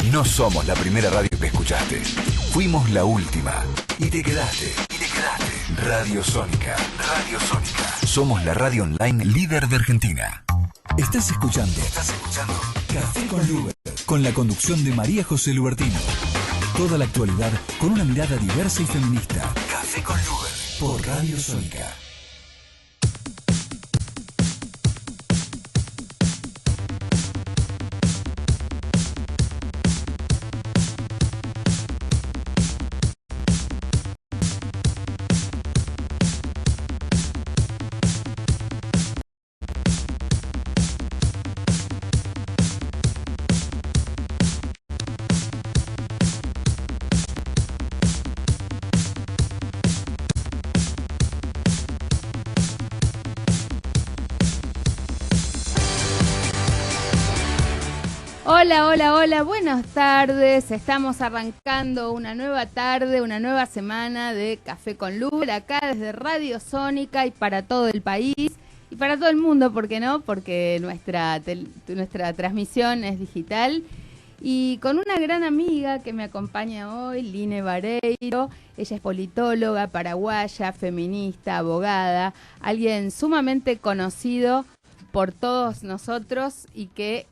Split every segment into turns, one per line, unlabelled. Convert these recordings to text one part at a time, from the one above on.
No somos la primera radio que escuchaste. Fuimos la última. Y te quedaste. Radio Sónica. Somos la radio online líder de Argentina. Estás escuchando Café con Luber, con la conducción de María José Lubertino. Toda la actualidad con una mirada diversa y feminista. Café con Luber por Radio Sónica.
Hola, buenas tardes. Estamos arrancando una nueva tarde, una nueva semana de Café con Luber, acá desde Radio Sónica y para todo el país y para todo el mundo, ¿por qué no? Porque nuestra transmisión es digital. Y con una gran amiga que me acompaña hoy, Line Vareiro. Ella es politóloga, paraguaya, feminista, abogada, alguien sumamente conocido por todos nosotros y que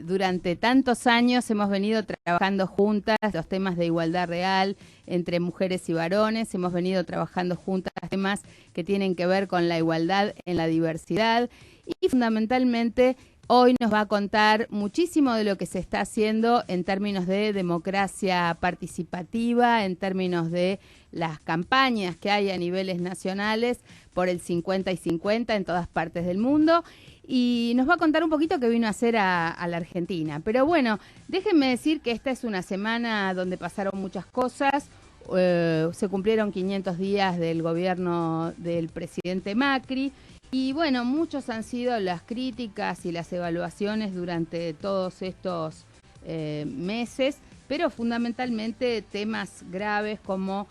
durante tantos años hemos venido trabajando juntas los temas de igualdad real entre mujeres y varones, hemos venido trabajando juntas temas que tienen que ver con la igualdad en la diversidad y fundamentalmente hoy nos va a contar muchísimo de lo que se está haciendo en términos de democracia participativa, en términos de las campañas que hay a niveles nacionales por el 50 y 50 en todas partes del mundo. Y nos va a contar un poquito qué vino a hacer a la Argentina. Pero bueno, déjenme decir que esta es una semana donde pasaron muchas cosas. Se cumplieron 500 días del gobierno del presidente Macri. Y bueno, muchos han sido las críticas y las evaluaciones durante todos estos meses, pero fundamentalmente temas graves como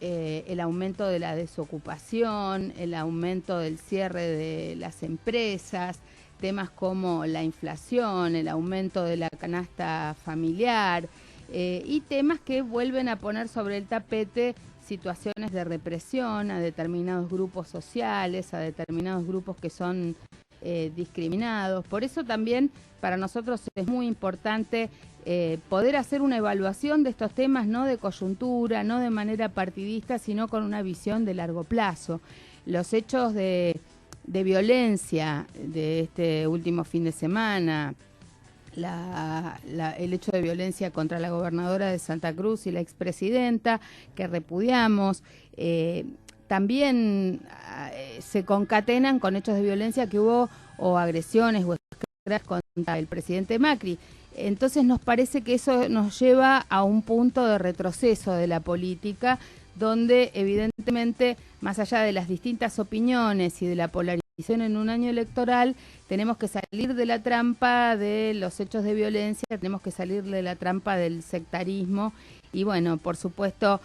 el aumento de la desocupación, el aumento del cierre de las empresas, temas como la inflación, el aumento de la canasta familiar y temas que vuelven a poner sobre el tapete situaciones de represión a determinados grupos sociales, a determinados grupos que son discriminados. Por eso también para nosotros es muy importante poder hacer una evaluación de estos temas, no de coyuntura, no de manera partidista, sino con una visión de largo plazo. Los hechos de violencia de este último fin de semana, el hecho de violencia contra la gobernadora de Santa Cruz y la expresidenta, que repudiamos, también se concatenan con hechos de violencia que hubo o agresiones o contra el presidente Macri. Entonces nos parece que eso nos lleva a un punto de retroceso de la política, donde evidentemente, más allá de las distintas opiniones y de la polarización en un año electoral, tenemos que salir de la trampa de los hechos de violencia, tenemos que salir de la trampa del sectarismo y bueno, por supuesto,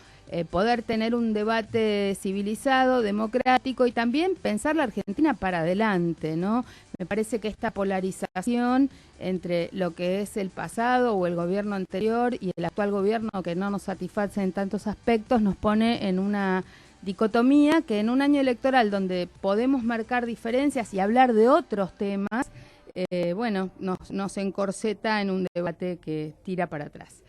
poder tener un debate civilizado, democrático y también pensar la Argentina para adelante, ¿no? Me parece que esta polarización entre lo que es el pasado o el gobierno anterior y el actual gobierno que no nos satisface en tantos aspectos nos pone en una dicotomía que en un año electoral donde podemos marcar diferencias y hablar de otros temas, bueno, nos encorseta en un debate que tira para atrás.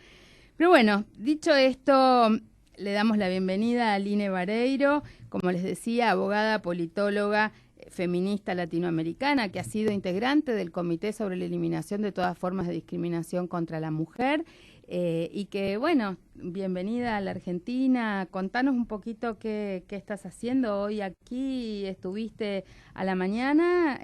Pero bueno, dicho esto, le damos la bienvenida a Line Vareiro, como les decía, abogada, politóloga, feminista latinoamericana, que ha sido integrante del Comité sobre la Eliminación de todas formas de discriminación contra la mujer, y que, bueno, bienvenida a la Argentina. Contanos un poquito qué estás haciendo hoy aquí. Estuviste a la mañana,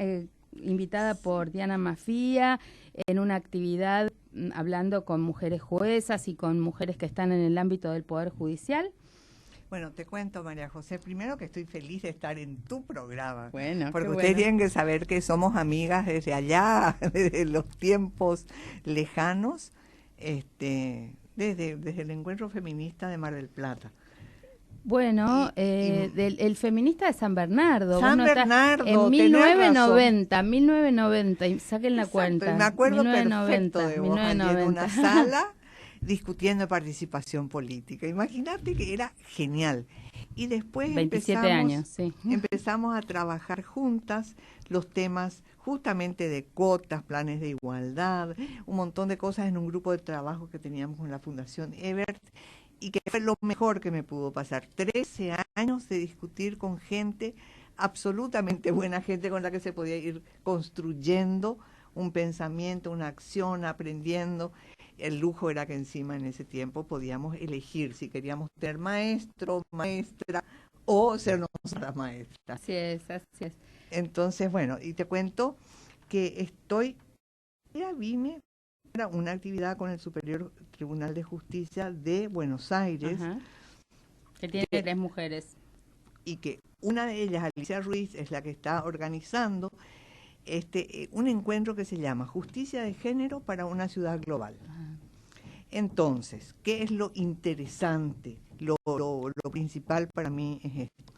invitada por Diana Mafía, en una actividad hablando con mujeres juezas y con mujeres que están en el ámbito del Poder Judicial.
Bueno, te cuento, María José, primero que estoy feliz de estar en tu programa.
Bueno,
porque ustedes tienen que saber que somos amigas desde allá, desde los tiempos lejanos, desde el encuentro feminista de Mar del Plata.
Bueno, el feminista de San Bernardo.
San Bernardo,
en 1990, y saquen la
Exacto,
cuenta.
Me acuerdo
1990,
perfecto de vos, allí en una sala, discutiendo participación política. Imagínate que era genial. Y después
27 años, sí.
Empezamos a trabajar juntas los temas justamente de cuotas, planes de igualdad, un montón de cosas en un grupo de trabajo que teníamos con la Fundación Ebert, y que fue lo mejor que me pudo pasar. 13 años de discutir con gente, absolutamente buena gente, con la que se podía ir construyendo un pensamiento, una acción, aprendiendo. El lujo era que encima en ese tiempo podíamos elegir si queríamos ser maestro, maestra o ser nosotras maestras.
Así es, así es.
Entonces, bueno, y te cuento que vine para una actividad con el Superior Tribunal de Justicia de Buenos Aires.
Ajá. Que tiene 3 mujeres.
Y que una de ellas, Alicia Ruiz, es la que está organizando un encuentro que se llama Justicia de Género para una Ciudad Global. Ajá. Entonces, ¿qué es lo interesante? Lo principal para mí es esto: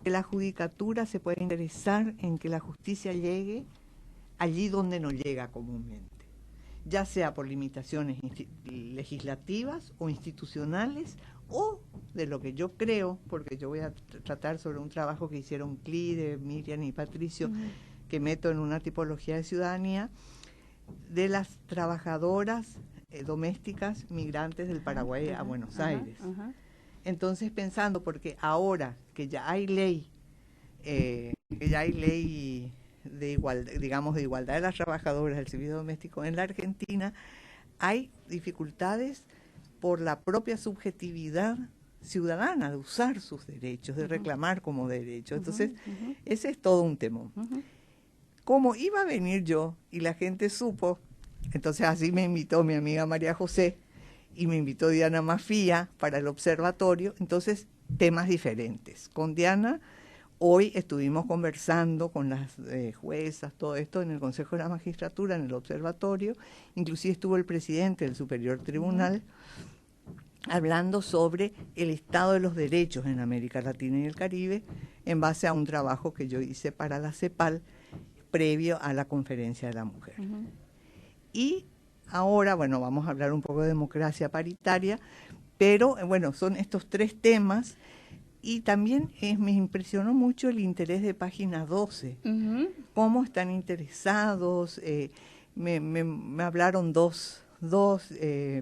que la judicatura se puede interesar en que la justicia llegue allí donde no llega comúnmente, ya sea por limitaciones legislativas o institucionales, o de lo que yo creo, porque yo voy a tratar sobre un trabajo que hicieron Clide, Miriam y Patricio, que meto en una tipología de ciudadanía, de las trabajadoras domésticas migrantes del Paraguay a Buenos Aires. Entonces, pensando, porque ahora que ya hay ley, de igualdad, digamos, de igualdad de las trabajadoras del servicio doméstico en la Argentina, hay dificultades por la propia subjetividad ciudadana de usar sus derechos, de reclamar como derechos. Entonces, ese es todo un temón. Como iba a venir yo y la gente supo, entonces así me invitó mi amiga María José y me invitó Diana Mafía para el observatorio, entonces temas diferentes. Con Diana hoy estuvimos conversando con las juezas, todo esto en el Consejo de la Magistratura, en el observatorio, inclusive estuvo el presidente del Superior Tribunal hablando sobre el estado de los derechos en América Latina y el Caribe en base a un trabajo que yo hice para la CEPAL previo a la Conferencia de la Mujer. Y ahora, bueno, vamos a hablar un poco de democracia paritaria, pero bueno, son estos 3 temas. Y también me impresionó mucho el interés de Página 12, cómo están interesados, me hablaron dos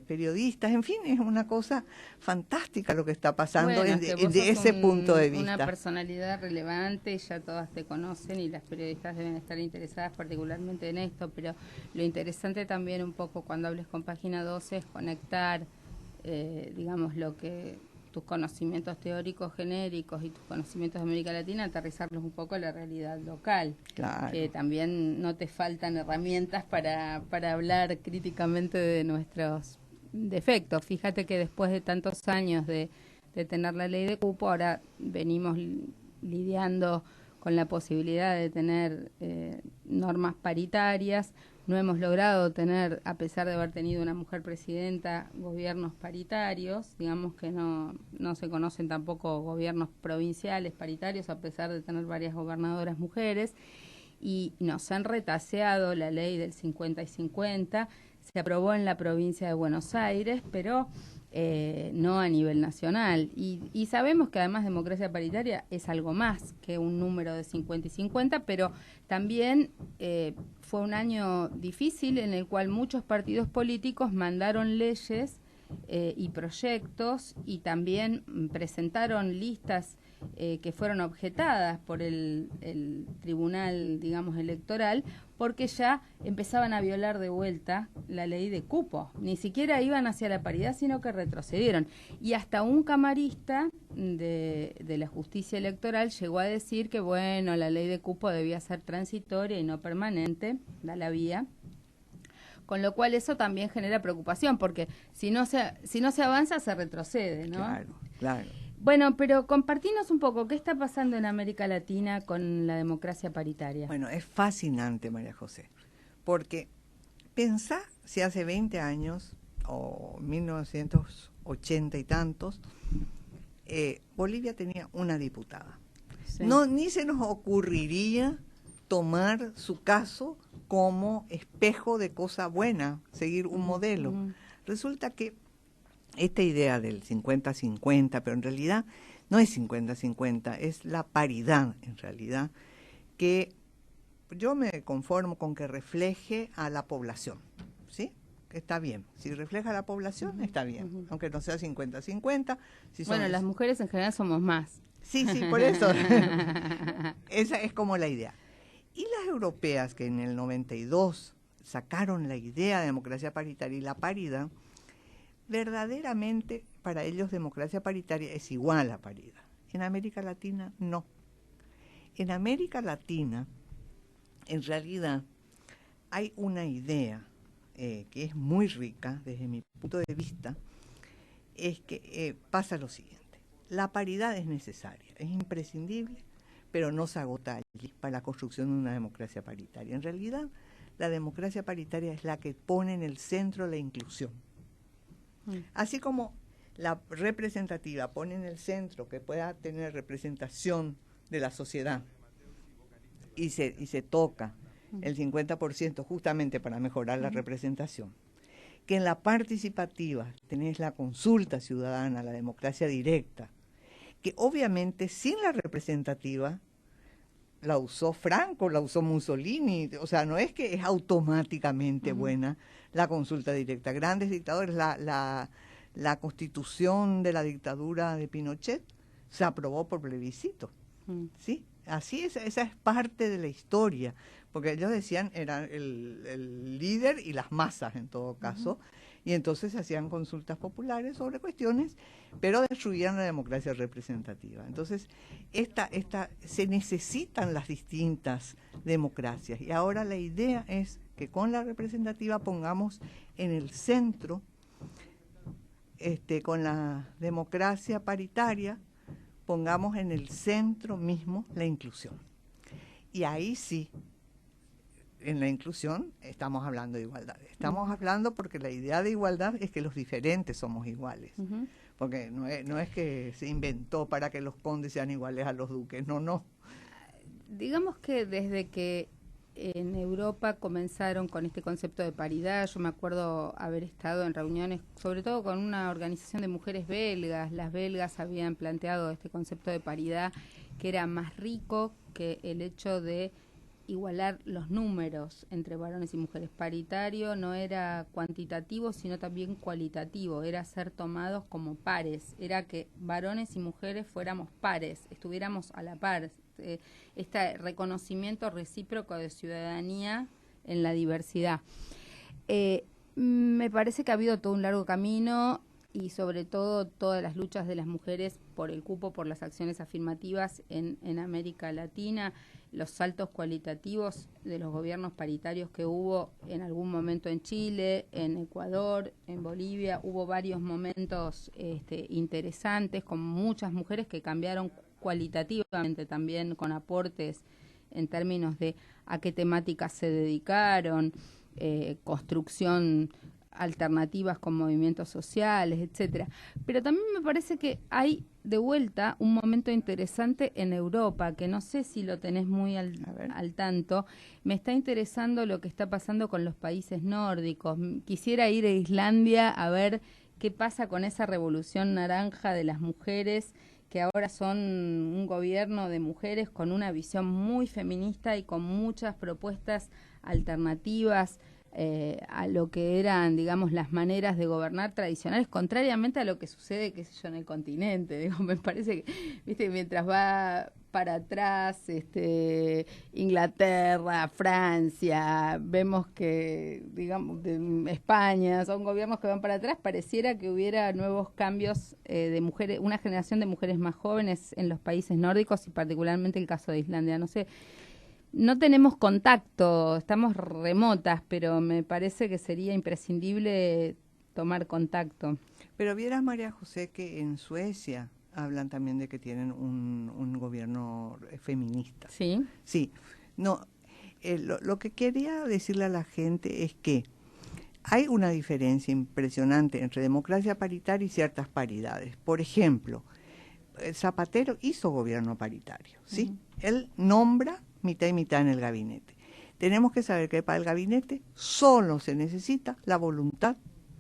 periodistas, en fin, es una cosa fantástica lo que está pasando de ese punto de vista.
Una personalidad relevante, ya todas te conocen y las periodistas deben estar interesadas particularmente en esto, pero lo interesante también un poco cuando hables con Página 12 es conectar, digamos, lo que tus conocimientos teóricos genéricos y tus conocimientos de América Latina, aterrizarlos un poco a la realidad local.
Claro.
Que también no te faltan herramientas para hablar críticamente de nuestros defectos. Fíjate que después de tantos años de tener la ley de cupo, ahora venimos lidiando con la posibilidad de tener normas paritarias. No hemos logrado tener, a pesar de haber tenido una mujer presidenta, gobiernos paritarios. Digamos que no se conocen tampoco gobiernos provinciales paritarios, a pesar de tener varias gobernadoras mujeres. Y nos han retaseado la ley del 50 y 50. Se aprobó en la provincia de Buenos Aires, pero no a nivel nacional. Y sabemos que además democracia paritaria es algo más que un número de 50 y 50, pero también fue un año difícil en el cual muchos partidos políticos mandaron leyes y proyectos y también presentaron listas que fueron objetadas por el tribunal, digamos, electoral, porque ya empezaban a violar de vuelta la ley de cupo. Ni siquiera iban hacia la paridad, sino que retrocedieron. Y hasta un camarista de la justicia electoral llegó a decir que, bueno, la ley de cupo debía ser transitoria y no permanente, da la vía. Con lo cual eso también genera preocupación, porque si no se avanza, se retrocede, ¿no?
Claro, claro.
Bueno, pero compartinos un poco, ¿qué está pasando en América Latina con la democracia paritaria?
Bueno, es fascinante, María José, porque pensá si hace 20 años, o 1980 y tantos, Bolivia tenía una diputada. Sí. Ni se nos ocurriría tomar su caso como espejo de cosa buena, seguir un modelo. Resulta que esta idea del 50-50, pero en realidad no es 50-50, es la paridad en realidad, que yo me conformo con que refleje a la población, ¿sí? Que está bien. Si refleja a la población, está bien, aunque no sea 50-50.
Bueno, las mujeres en general somos más.
Sí, por eso. Esa es como la idea. Y las europeas que en el 92 sacaron la idea de democracia paritaria y la paridad, verdaderamente para ellos democracia paritaria es igual a paridad. En América Latina no. En América Latina, en realidad, hay una idea que es muy rica desde mi punto de vista, es que pasa lo siguiente. La paridad es necesaria, es imprescindible, pero no se agota allí para la construcción de una democracia paritaria. En realidad, la democracia paritaria es la que pone en el centro la inclusión. Así como la representativa pone en el centro que pueda tener representación de la sociedad y se toca el 50% justamente para mejorar la representación, que en la participativa tenés la consulta ciudadana, la democracia directa, que obviamente sin la representativa la usó Franco, la usó Mussolini, o sea, no es que es automáticamente buena la consulta directa. Grandes dictadores, la constitución de la dictadura de Pinochet se aprobó por plebiscito, ¿sí? Así es, esa es parte de la historia, porque ellos decían eran el líder y las masas en todo caso, y entonces se hacían consultas populares sobre cuestiones, pero destruían la democracia representativa. Entonces, se necesitan las distintas democracias, y ahora la idea es que con la representativa pongamos en el centro, con la democracia paritaria, pongamos en el centro mismo la inclusión. Y ahí sí, en la inclusión estamos hablando de igualdad. Estamos hablando porque la idea de igualdad es que los diferentes somos iguales. Porque no es que se inventó para que los condes sean iguales a los duques, no.
Digamos que desde que en Europa comenzaron con este concepto de paridad, yo me acuerdo haber estado en reuniones, sobre todo con una organización de mujeres belgas. Las belgas habían planteado este concepto de paridad que era más rico que el hecho de igualar los números entre varones y mujeres. Paritario no era cuantitativo, sino también cualitativo, era ser tomados como pares, era que varones y mujeres fuéramos pares, estuviéramos a la par. Este reconocimiento recíproco de ciudadanía en la diversidad. Me parece que ha habido todo un largo camino y sobre todo todas las luchas de las mujeres por el cupo, por las acciones afirmativas en América Latina, los saltos cualitativos de los gobiernos paritarios que hubo en algún momento en Chile, en Ecuador, en Bolivia. Hubo varios momentos interesantes con muchas mujeres que cambiaron cualitativamente también, con aportes en términos de a qué temáticas se dedicaron, construcción alternativas con movimientos sociales, etcétera. Pero también me parece que hay de vuelta un momento interesante en Europa, que no sé si lo tenés muy al tanto. Me está interesando lo que está pasando con los países nórdicos. Quisiera ir a Islandia a ver qué pasa con esa revolución naranja de las mujeres, que ahora son un gobierno de mujeres con una visión muy feminista y con muchas propuestas alternativas a lo que eran, digamos, las maneras de gobernar tradicionales, contrariamente a lo que sucede, qué sé yo, en el continente. Digo, me parece que, viste, mientras va para atrás, Inglaterra, Francia, vemos que, digamos, de España, son gobiernos que van para atrás, pareciera que hubiera nuevos cambios de mujeres, una generación de mujeres más jóvenes en los países nórdicos y particularmente el caso de Islandia. No sé, no tenemos contacto, estamos remotas, pero me parece que sería imprescindible tomar contacto.
Pero vieras, María José, que en Suecia hablan también de que tienen un gobierno feminista.
¿Sí?
Sí. No, lo que quería decirle a la gente es que hay una diferencia impresionante entre democracia paritaria y ciertas paridades. Por ejemplo, Zapatero hizo gobierno paritario, ¿sí? Él nombra mitad y mitad en el gabinete. Tenemos que saber que para el gabinete solo se necesita la voluntad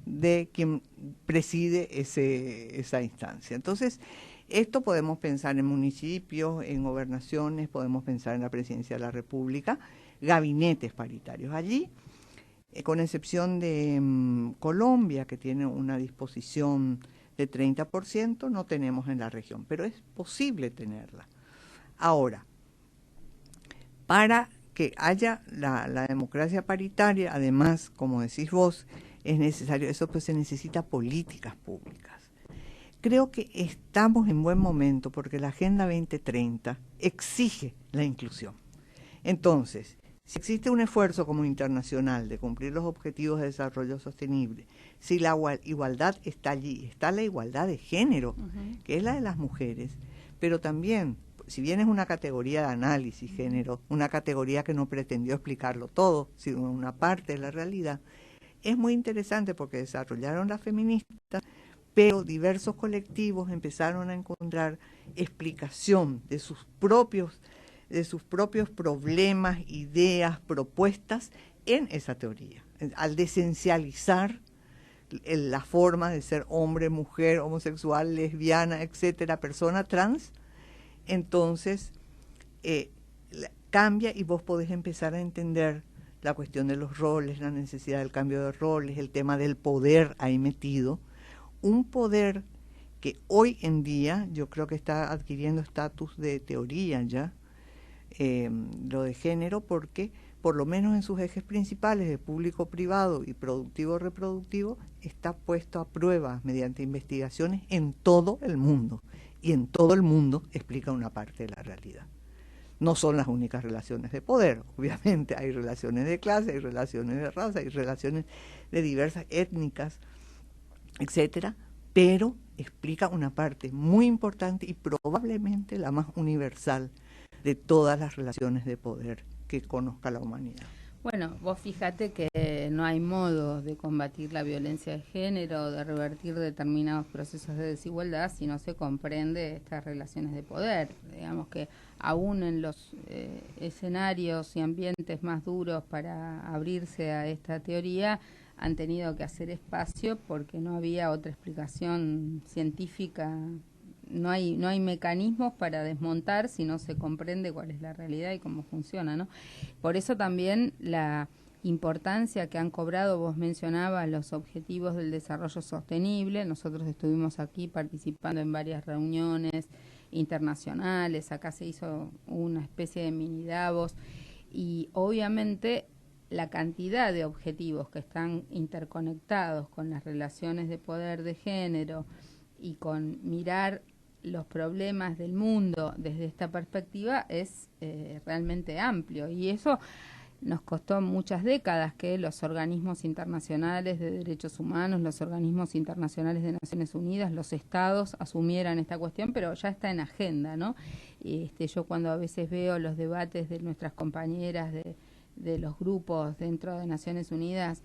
de quien preside esa instancia. Entonces, esto podemos pensar en municipios, en gobernaciones, podemos pensar en la presidencia de la República, gabinetes paritarios. Allí, con excepción de Colombia, que tiene una disposición de 30%, no tenemos en la región, pero es posible tenerla. Ahora, para que haya la democracia paritaria, además, como decís vos, es necesario, eso pues se necesita políticas públicas. Creo que estamos en buen momento porque la Agenda 2030 exige la inclusión. Entonces, si existe un esfuerzo como internacional de cumplir los objetivos de desarrollo sostenible, si la igualdad está allí, está la igualdad de género, que es la de las mujeres, pero también, si bien es una categoría de análisis género, una categoría que no pretendió explicarlo todo, sino una parte de la realidad, es muy interesante porque desarrollaron las feministas, pero diversos colectivos empezaron a encontrar explicación de sus propios problemas, ideas, propuestas en esa teoría. Al desencializar la forma de ser hombre, mujer, homosexual, lesbiana, etcétera, persona trans, entonces cambia y vos podés empezar a entender la cuestión de los roles, la necesidad del cambio de roles, el tema del poder ahí metido. Un poder que hoy en día yo creo que está adquiriendo estatus de teoría ya, lo de género, porque por lo menos en sus ejes principales de público-privado y productivo-reproductivo está puesto a prueba mediante investigaciones en todo el mundo, y en todo el mundo explica una parte de la realidad. No son las únicas relaciones de poder, obviamente hay relaciones de clase, hay relaciones de raza, hay relaciones de diversas étnicas, etcétera, pero explica una parte muy importante y probablemente la más universal de todas las relaciones de poder que conozca la humanidad.
Bueno, vos fíjate que no hay modo de combatir la violencia de género, de revertir determinados procesos de desigualdad si no se comprende estas relaciones de poder. Digamos que aún en los escenarios y ambientes más duros para abrirse a esta teoría, han tenido que hacer espacio porque no había otra explicación científica. No hay mecanismos para desmontar si no se comprende cuál es la realidad y cómo funciona, ¿no? Por eso también la importancia que han cobrado, vos mencionabas los objetivos del desarrollo sostenible. Nosotros estuvimos aquí participando en varias reuniones internacionales, acá se hizo una especie de mini Davos y obviamente la cantidad de objetivos que están interconectados con las relaciones de poder de género y con mirar los problemas del mundo desde esta perspectiva es realmente amplio, y eso nos costó muchas décadas que los organismos internacionales de derechos humanos, los organismos internacionales de Naciones Unidas, los estados asumieran esta cuestión, pero ya está en agenda, ¿no? Yo cuando a veces veo los debates de nuestras compañeras de los grupos dentro de Naciones Unidas,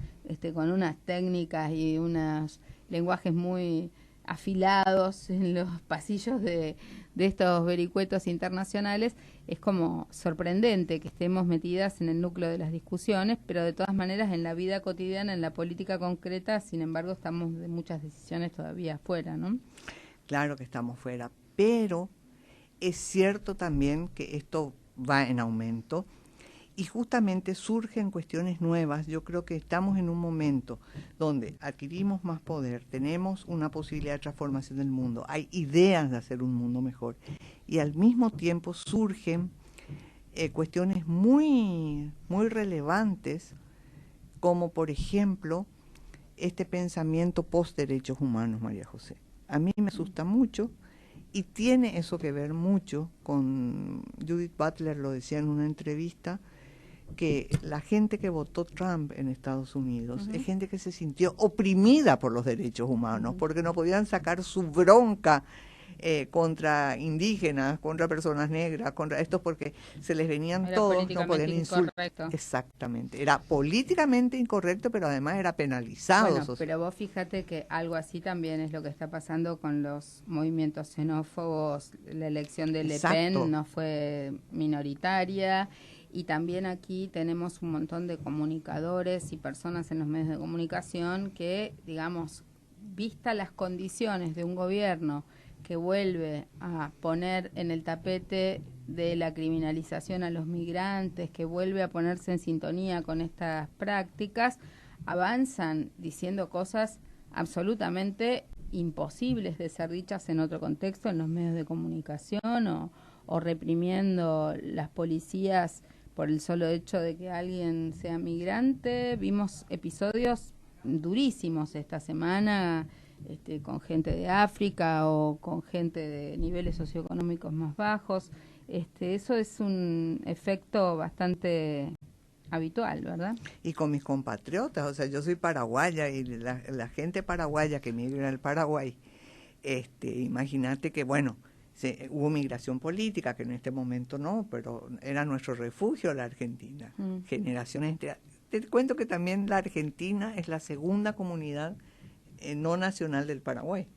con unas técnicas y unos lenguajes muy afilados en los pasillos de estos vericuetos internacionales, es como sorprendente que estemos metidas en el núcleo de las discusiones, pero de todas maneras en la vida cotidiana, en la política concreta, sin embargo, estamos de muchas decisiones todavía fuera, ¿no?
Claro que estamos fuera, pero es cierto también que esto va en aumento y justamente surgen cuestiones nuevas. Yo creo que estamos en un momento donde adquirimos más poder, tenemos una posibilidad de transformación del mundo, hay ideas de hacer un mundo mejor y al mismo tiempo surgen cuestiones muy, muy relevantes, como por ejemplo este pensamiento post-derechos humanos, María José. A mí me asusta mucho y tiene eso que ver mucho con, Judith Butler lo decía en una entrevista, que la gente que votó Trump en Estados Unidos es gente que se sintió oprimida por los derechos humanos, porque no podían sacar su bronca contra indígenas, contra personas negras, contra estos, porque se les venían
era
todos, no podían insultar.
Incorrecto.
Exactamente, era políticamente incorrecto, pero además era penalizado.
Bueno, pero vos fíjate que algo así también es lo que está pasando con los movimientos xenófobos. La elección de Le Pen no fue minoritaria, Y también aquí tenemos un montón de comunicadores y personas en los medios de comunicación que, digamos, vista las condiciones de un gobierno que vuelve a poner en el tapete de la criminalización a los migrantes, que vuelve a ponerse en sintonía con estas prácticas, avanzan diciendo cosas absolutamente imposibles de ser dichas en otro contexto, en los medios de comunicación, o reprimiendo las policías por el solo hecho de que alguien sea migrante. Vimos episodios durísimos esta semana, con gente de África o con gente de niveles socioeconómicos más bajos. Eso es un efecto bastante habitual, ¿verdad?
Y con mis compatriotas, o sea, yo soy paraguaya y la gente paraguaya que migra al Paraguay, imagínate que, bueno, hubo migración política, que en este momento no, pero era nuestro refugio la Argentina, generaciones enteras. Te cuento que también la Argentina es la segunda comunidad no nacional del Paraguay,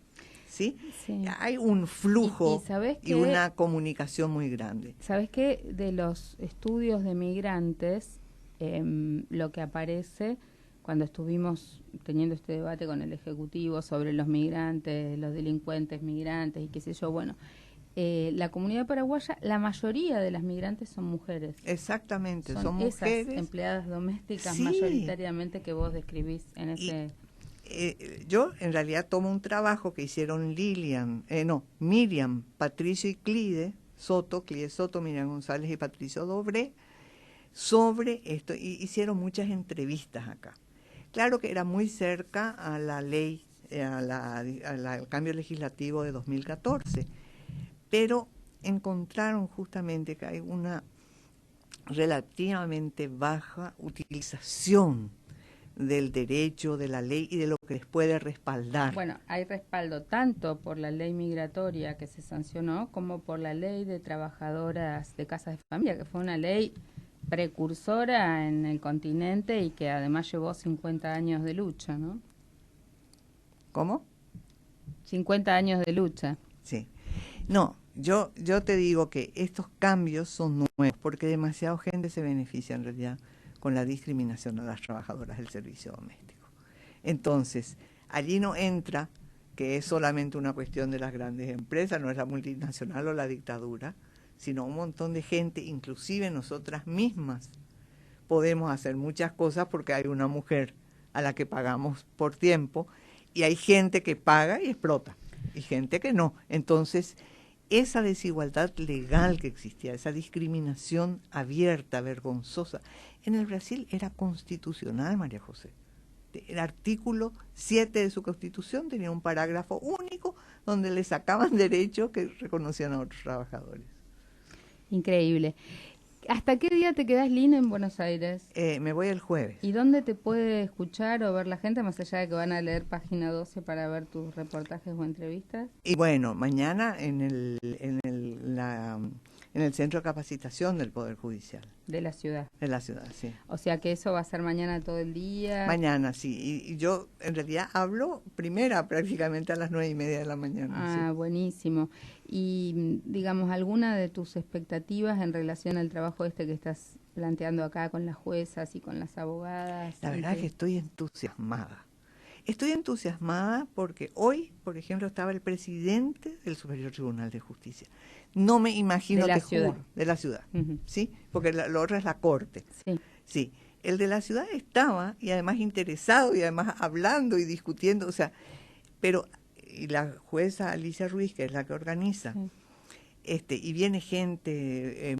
¿sí? Sí. Hay un flujo y una comunicación muy grande.
¿Sabes qué? De los estudios de migrantes, lo que aparece cuando estuvimos teniendo este debate con el Ejecutivo sobre los migrantes, los delincuentes migrantes y qué sé yo, bueno, la comunidad paraguaya, la mayoría de las migrantes son mujeres.
Exactamente, son
esas
mujeres.
empleadas domésticas,
sí,
mayoritariamente que vos describís en ese...
yo en realidad tomo un trabajo que hicieron Miriam, Patricio y Clide Soto, Miriam González y Patricio Dobré, sobre esto, y hicieron muchas entrevistas acá. Claro que era muy cerca a la ley, al cambio legislativo de 2014, pero encontraron justamente que hay una relativamente baja utilización del derecho, de la ley y de lo que les puede respaldar.
Bueno, hay respaldo tanto por la ley migratoria que se sancionó como por la ley de trabajadoras de casas de familia, que fue una ley precursora en el continente y que además llevó 50 años de lucha, ¿no?
¿Cómo?
50 años de lucha.
Sí. No, yo te digo que estos cambios son nuevos porque demasiada gente se beneficia en realidad con la discriminación a las trabajadoras del servicio doméstico. Entonces, allí no entra que es solamente una cuestión de las grandes empresas, no es la multinacional o la dictadura, sino un montón de gente, inclusive nosotras mismas, podemos hacer muchas cosas porque hay una mujer a la que pagamos por tiempo y hay gente que paga y explota y gente que no. Entonces, esa desigualdad legal que existía, esa discriminación abierta, vergonzosa, en el Brasil era constitucional, María José. El artículo 7 de su Constitución tenía un parágrafo único donde le sacaban derechos que reconocían a otros trabajadores.
Increíble. ¿Hasta qué día te quedás, Lina, en Buenos Aires?
Me voy el jueves.
¿Y dónde te puede escuchar o ver la gente, más allá de que van a leer Página 12 para ver tus reportajes o entrevistas?
Y bueno, mañana en el Centro de Capacitación del Poder Judicial.
De la ciudad.
De la ciudad, sí.
O sea que eso va a ser mañana todo el día.
Mañana, sí. Y yo en realidad hablo primera prácticamente a las 9:30 de la mañana.
Ah, sí. Buenísimo. Y digamos, ¿alguna de tus expectativas en relación al trabajo que estás planteando acá con las juezas y con las abogadas?
La verdad es que estoy entusiasmada. Estoy entusiasmada porque hoy, por ejemplo, estaba el presidente del Superior Tribunal de Justicia. No me imagino, te juro, de la ciudad, ¿sí? Porque lo otro es la corte.
Sí.
Sí. El de la ciudad estaba, y además interesado, y además hablando y discutiendo, o sea, pero, y la jueza Alicia Ruiz, que es la que organiza, y viene gente,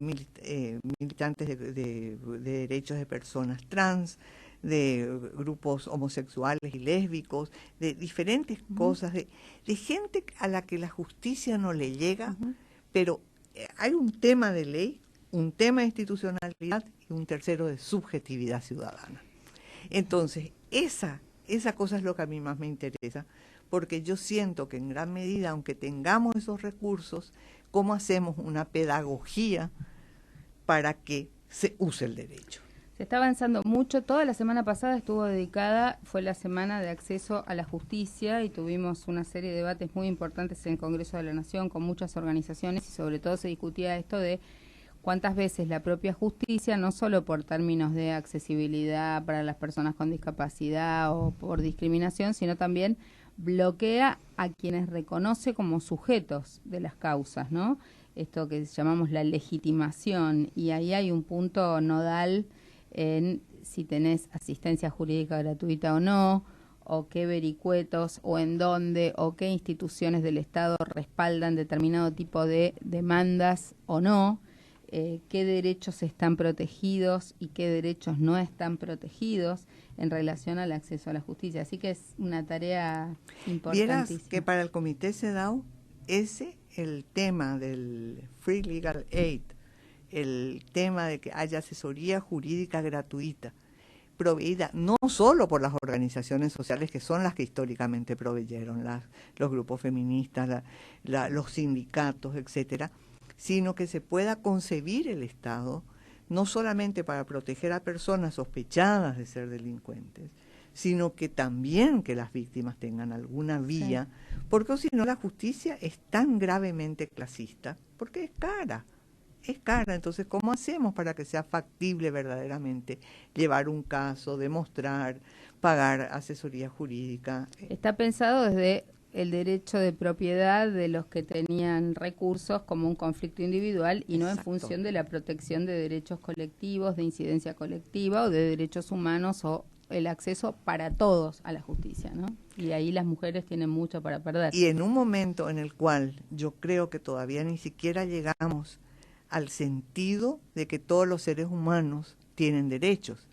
militantes de derechos de personas trans, de grupos homosexuales y lésbicos, de diferentes cosas, de gente a la que la justicia no le llega, pero hay un tema de ley, un tema de institucionalidad y un tercero de subjetividad ciudadana. Entonces, esa cosa es lo que a mí más me interesa, porque yo siento que en gran medida, aunque tengamos esos recursos, ¿cómo hacemos una pedagogía para que se use el derecho?
Se está avanzando mucho. Toda la semana pasada estuvo dedicada, fue la semana de acceso a la justicia y tuvimos una serie de debates muy importantes en el Congreso de la Nación con muchas organizaciones y sobre todo se discutía esto de cuántas veces la propia justicia, no solo por términos de accesibilidad para las personas con discapacidad o por discriminación, sino también bloquea a quienes reconoce como sujetos de las causas, ¿no? Esto que llamamos la legitimación, y ahí hay un punto nodal en si tenés asistencia jurídica gratuita o no, o qué vericuetos, o en dónde, o qué instituciones del Estado respaldan determinado tipo de demandas o no, qué derechos están protegidos y qué derechos no están protegidos en relación al acceso a la justicia. Así que es una tarea importantísima.
Vieras que para el Comité CEDAW, el tema del Free Legal Aid, el tema de que haya asesoría jurídica gratuita, proveída no solo por las organizaciones sociales que son las que históricamente proveyeron, los grupos feministas, los sindicatos, etcétera, sino que se pueda concebir el Estado no solamente para proteger a personas sospechadas de ser delincuentes, sino que también que las víctimas tengan alguna vía, sí, porque si no la justicia es tan gravemente clasista, porque es cara. Es cara, entonces, ¿cómo hacemos para que sea factible verdaderamente llevar un caso, demostrar, pagar asesoría jurídica?
Está pensado desde el derecho de propiedad de los que tenían recursos como un conflicto individual y no en función de la protección de derechos colectivos, de incidencia colectiva o de derechos humanos o el acceso para todos a la justicia, ¿no? Y ahí las mujeres tienen mucho para perder.
Y en un momento en el cual yo creo que todavía ni siquiera llegamos al sentido de que todos los seres humanos tienen derechos.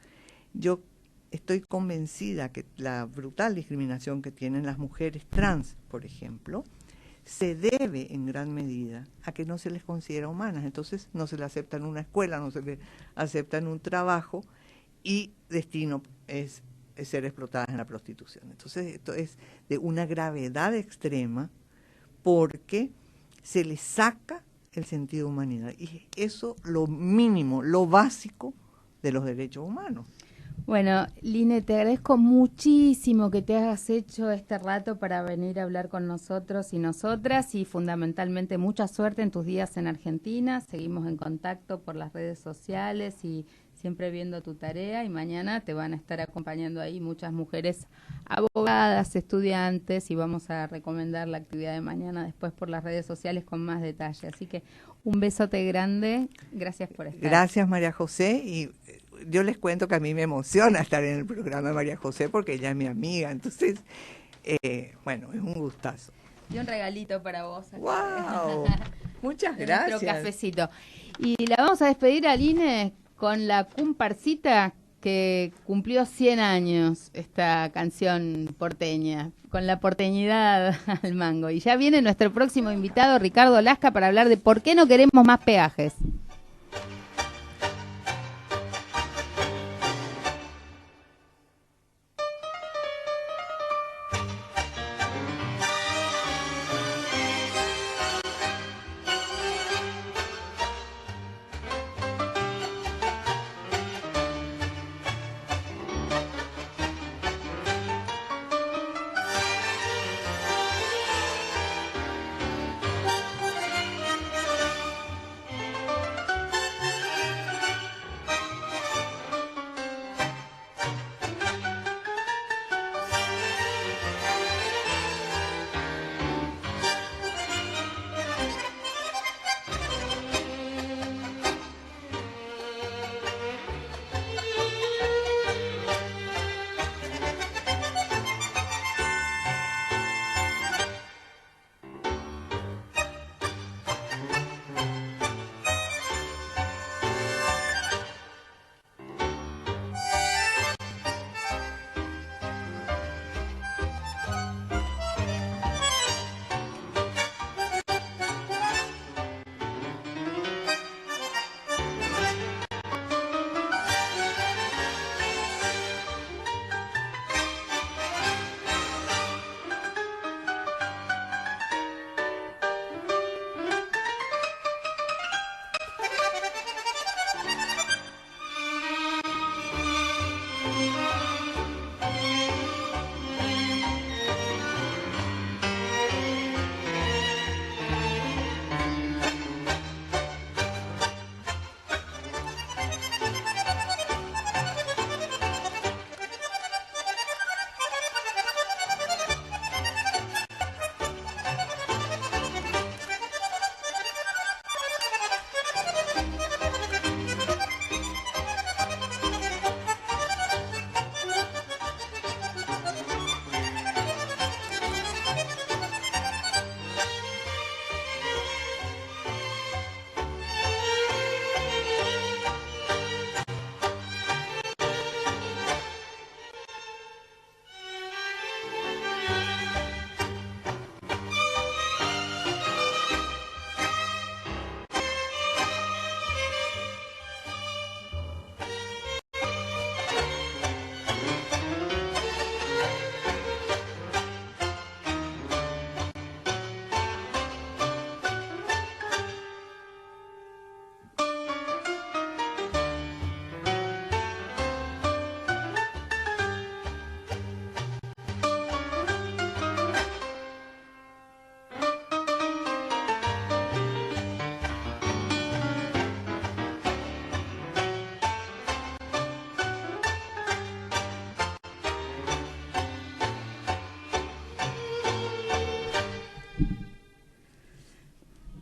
Yo estoy convencida que la brutal discriminación que tienen las mujeres trans, por ejemplo, se debe en gran medida a que no se les considera humanas. Entonces no se les acepta en una escuela, no se les acepta en un trabajo y destino es ser explotadas en la prostitución. Entonces esto es de una gravedad extrema porque se les saca el sentido de humanidad. Y eso lo mínimo, lo básico de los derechos humanos.
Bueno, Line, te agradezco muchísimo que te hayas hecho este rato para venir a hablar con nosotros y nosotras y fundamentalmente mucha suerte en tus días en Argentina. Seguimos en contacto por las redes sociales y siempre viendo tu tarea y mañana te van a estar acompañando ahí muchas mujeres abogadas, estudiantes y vamos a recomendar la actividad de mañana después por las redes sociales con más detalle. Así que un besote grande, gracias por estar.
Gracias María José y yo les cuento que a mí me emociona estar en el programa de María José porque ella es mi amiga, entonces, bueno, es un gustazo.
Y un regalito para vos.
¡Wow! Muchas gracias.
Nuestro cafecito. Y la vamos a despedir a Line con la comparsita que cumplió 100 años, esta canción porteña, con la porteñidad al mango. Y ya viene nuestro próximo invitado, Ricardo Lasca, para hablar de por qué no queremos más peajes.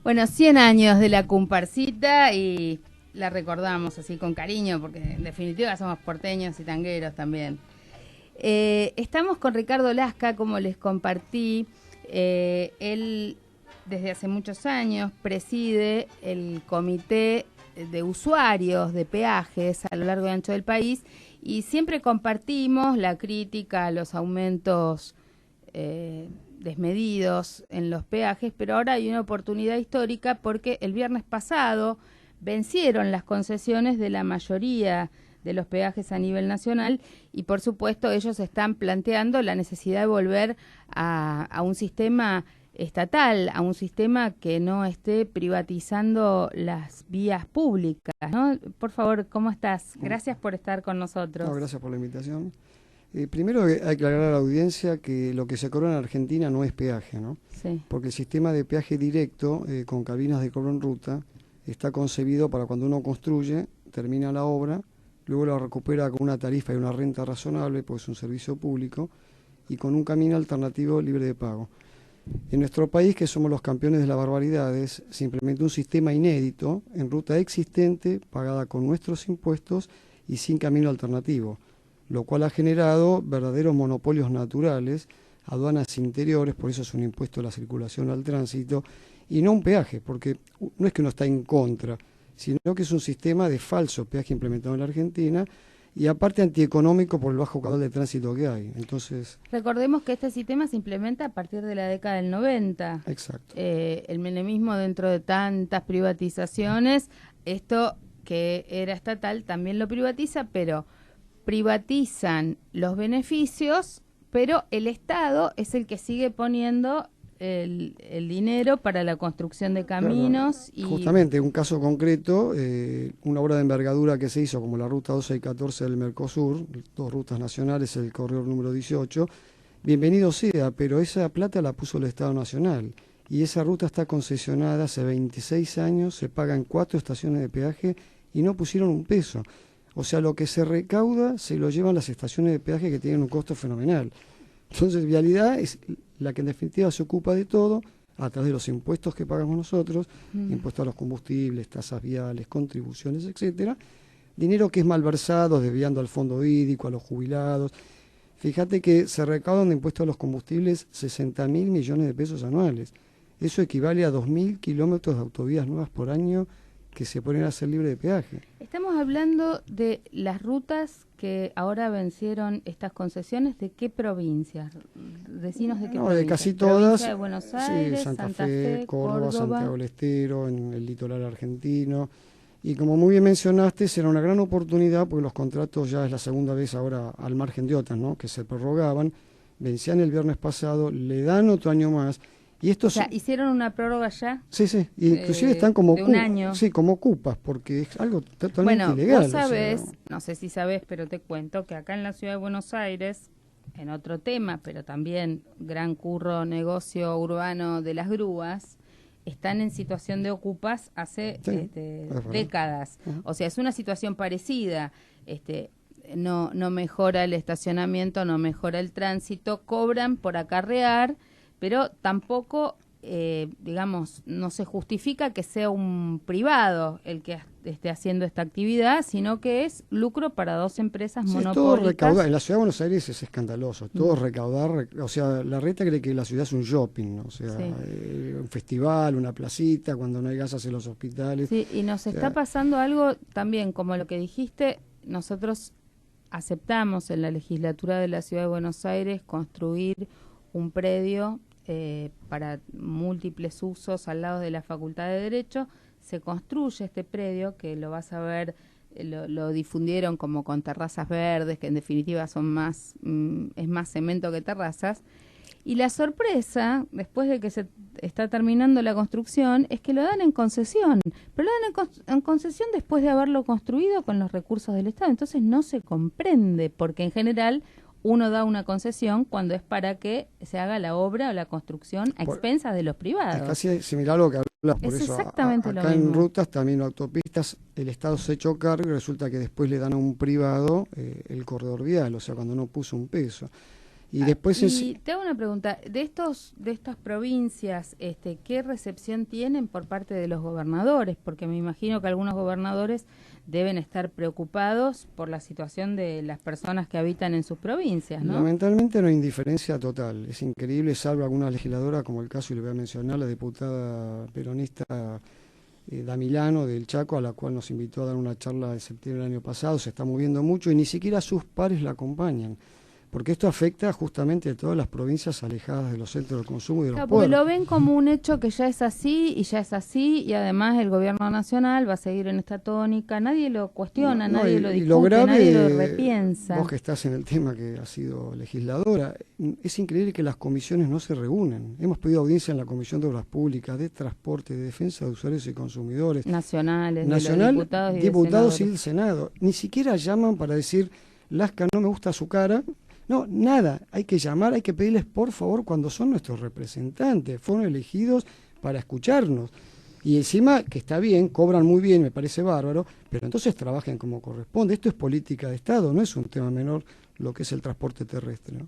Bueno, 100 años de la comparsita y la recordamos así con cariño porque en definitiva somos porteños y tangueros también. Estamos con Ricardo Lasca, como les compartí. Él desde hace muchos años preside el comité de usuarios de peajes a lo largo y ancho del país y siempre compartimos la crítica a los aumentos desmedidos en los peajes, pero ahora hay una oportunidad histórica porque el viernes pasado vencieron las concesiones de la mayoría de los peajes a nivel nacional y por supuesto ellos están planteando la necesidad de volver a un sistema estatal, a un sistema que no esté privatizando las vías públicas, ¿no? Por favor, ¿cómo estás? Gracias por estar con nosotros.
No, gracias por la invitación. Primero hay que aclarar a la audiencia que lo que se cobra en Argentina no es peaje, ¿no?
Sí.
Porque el sistema de peaje directo con cabinas de cobro en ruta está concebido para cuando uno construye, termina la obra, luego la recupera con una tarifa y una renta razonable, porque es un servicio público, y con un camino alternativo libre de pago. En nuestro país, que somos los campeones de las barbaridades, se implementó un sistema inédito en ruta existente, pagada con nuestros impuestos y sin camino alternativo, lo cual ha generado verdaderos monopolios naturales, aduanas interiores, por eso es un impuesto a la circulación al tránsito, y no un peaje, porque no es que uno está en contra, sino que es un sistema de falso peaje implementado en la Argentina, y aparte antieconómico por el bajo caudal de tránsito que hay. Entonces,
recordemos que este sistema se implementa a partir de la década del 90.
Exacto.
El menemismo, dentro de tantas privatizaciones, esto que era estatal también lo privatiza, pero privatizan los beneficios, pero el Estado es el que sigue poniendo el dinero para la construcción de caminos.
Claro, justamente, un caso concreto, una obra de envergadura que se hizo como la ruta 12 y 14 del Mercosur, 2 rutas nacionales, el corredor número 18, bienvenido sea, pero esa plata la puso el Estado Nacional y esa ruta está concesionada hace 26 años, se pagan 4 estaciones de peaje y no pusieron un peso. O sea, lo que se recauda se lo llevan las estaciones de peaje que tienen un costo fenomenal. Entonces, Vialidad es la que en definitiva se ocupa de todo a través de los impuestos que pagamos nosotros, impuestos a los combustibles, tasas viales, contribuciones, etcétera, dinero que es malversado, desviando al fondo hídrico, a los jubilados. Fíjate que se recaudan de impuestos a los combustibles 60.000 millones de pesos anuales. Eso equivale a 2.000 kilómetros de autovías nuevas por año que se ponen a ser libre de peaje.
Estamos hablando de las rutas que ahora vencieron estas concesiones. ¿De qué provincias? Decinos de qué provincias.
De casi todas.
De Buenos Aires,
sí, Santa Fe, Córdoba, Santiago del Estero, en el litoral argentino. Y como muy bien mencionaste, será una gran oportunidad porque los contratos ya es la segunda vez ahora al margen de otras, ¿no? Que se prorrogaban, vencían el viernes pasado, le dan otro año más. Y estos,
o sea, ¿hicieron una prórroga ya?
Sí, inclusive están como
de un año.
Sí, como cupas, porque es algo totalmente ilegal.
Bueno, vos sabés,
o sea,
no sé si sabés, pero te cuento que acá en la ciudad de Buenos Aires, en otro tema, pero también gran curro, negocio urbano de las grúas, están en situación de ocupas hace décadas. O sea, es una situación parecida. No mejora el estacionamiento, no mejora el tránsito, cobran por acarrear, pero tampoco, digamos, no se justifica que sea un privado el que esté haciendo esta actividad, sino que es lucro para 2 empresas monopólicas.
Todo recaudar. En la ciudad de Buenos Aires es escandaloso. Todo recaudar. O sea, la reta cree que la ciudad es un shopping, ¿no? O sea, un festival, una placita, cuando no hay gasas en los hospitales.
Sí, y nos está pasando algo también, como lo que dijiste, nosotros aceptamos en la legislatura de la ciudad de Buenos Aires construir un predio para múltiples usos al lado de la Facultad de Derecho. Se construye este predio, que lo vas a ver, lo difundieron como con terrazas verdes, que en definitiva son más, es más cemento que terrazas. Y la sorpresa, después de que se está terminando la construcción, es que lo dan en concesión. Pero lo dan en concesión después de haberlo construido con los recursos del Estado. Entonces no se comprende, porque en general uno da una concesión cuando es para que se haga la obra o la construcción a expensas de los privados.
Es casi similar a lo que hablas, por
es
eso
exactamente
acá
lo mismo.
En rutas, también autopistas, el Estado se echó cargo y resulta que después le dan a un privado el corredor vial, o sea, cuando no puso un peso. Y después
y te hago una pregunta, de estas provincias, ¿qué recepción tienen por parte de los gobernadores? Porque me imagino que algunos gobernadores deben estar preocupados por la situación de las personas que habitan en sus provincias, ¿no?
Lamentablemente no hay indiferencia total. Es increíble, salvo alguna legisladora, como el caso, y le voy a mencionar, la diputada peronista Damilano del Chaco, a la cual nos invitó a dar una charla en septiembre del año pasado. Se está moviendo mucho y ni siquiera sus pares la acompañan, porque esto afecta justamente a todas las provincias alejadas de los centros de consumo y de los
Porque
pueblos.
lo ven como un hecho que ya es así y ya es así, y además el gobierno nacional va a seguir en esta tónica, nadie lo cuestiona, nadie lo discute, nadie lo repiensa.
Vos que estás en el tema, que has sido legisladora, es increíble que las comisiones no se reúnen. Hemos pedido audiencia en la Comisión de Obras Públicas, de Transporte, de Defensa de Usuarios y Consumidores.
Nacional,
de los diputados y del Senado. Ni siquiera llaman para decir, Lasca, no me gusta su cara. No, nada, hay que llamar, hay que pedirles por favor cuando son nuestros representantes, fueron elegidos para escucharnos. Y encima, que está bien, cobran muy bien, me parece bárbaro, pero entonces trabajen como corresponde. Esto es política de Estado, no es un tema menor lo que es el transporte terrestre, ¿no?